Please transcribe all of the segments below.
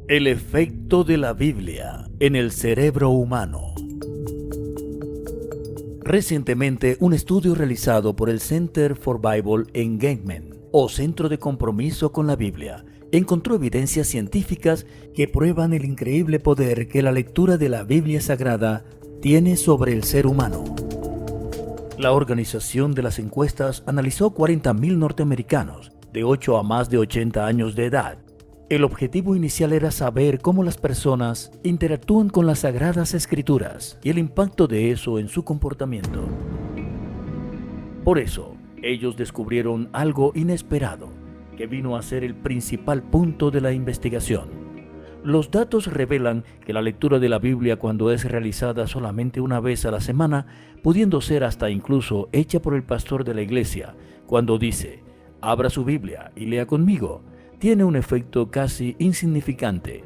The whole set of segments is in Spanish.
El efecto de la Biblia en el cerebro humano. Recientemente, un estudio realizado por el Center for Bible Engagement, o Centro de Compromiso con la Biblia, encontró evidencias científicas que prueban el increíble poder que la lectura de la Biblia Sagrada tiene sobre el ser humano. La organización de las encuestas analizó 40.000 norteamericanos de 8 a más de 80 años de edad. El objetivo inicial era saber cómo las personas interactúan con las Sagradas Escrituras y el impacto de eso en su comportamiento. Por eso, ellos descubrieron algo inesperado, que vino a ser el principal punto de la investigación. Los datos revelan que la lectura de la Biblia, cuando es realizada solamente una vez a la semana, pudiendo ser hasta incluso hecha por el pastor de la iglesia, cuando dice, abra su Biblia y lea conmigo, tiene un efecto casi insignificante.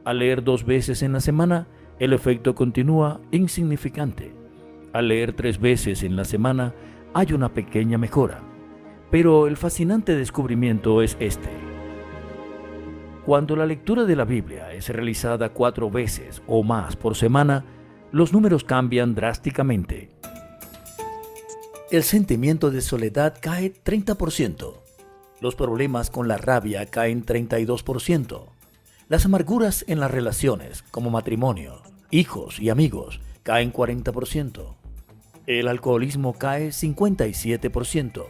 Al leer 2 veces en la semana, el efecto continúa insignificante. Al leer 3 veces en la semana, hay una pequeña mejora. Pero el fascinante descubrimiento es este. Cuando la lectura de la Biblia es realizada 4 veces o más por semana, los números cambian drásticamente. El sentimiento de soledad cae 30%. Los problemas con la rabia caen 32%. Las amarguras en las relaciones, como matrimonio, hijos y amigos, caen 40%. El alcoholismo cae 57%.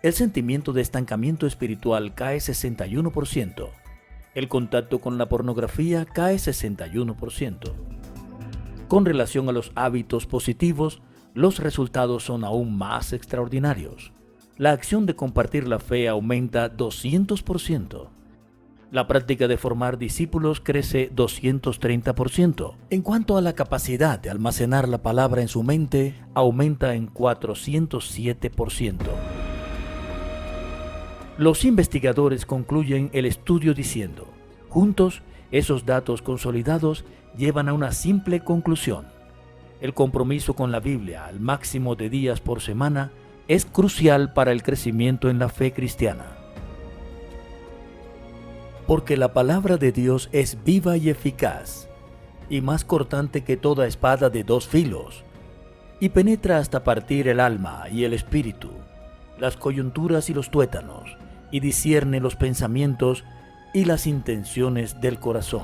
El sentimiento de estancamiento espiritual cae 61%. El contacto con la pornografía cae 61%. Con relación a los hábitos positivos, los resultados son aún más extraordinarios. La acción de compartir la fe aumenta 200%. La práctica de formar discípulos crece 230%. En cuanto a la capacidad de almacenar la palabra en su mente, aumenta en 407%. Los investigadores concluyen el estudio diciendo, juntos, esos datos consolidados llevan a una simple conclusión. El compromiso con la Biblia al máximo de días por semana es crucial para el crecimiento en la fe cristiana. Porque la palabra de Dios es viva y eficaz, y más cortante que toda espada de 2 filos, y penetra hasta partir el alma y el espíritu, las coyunturas y los tuétanos, y discierne los pensamientos y las intenciones del corazón.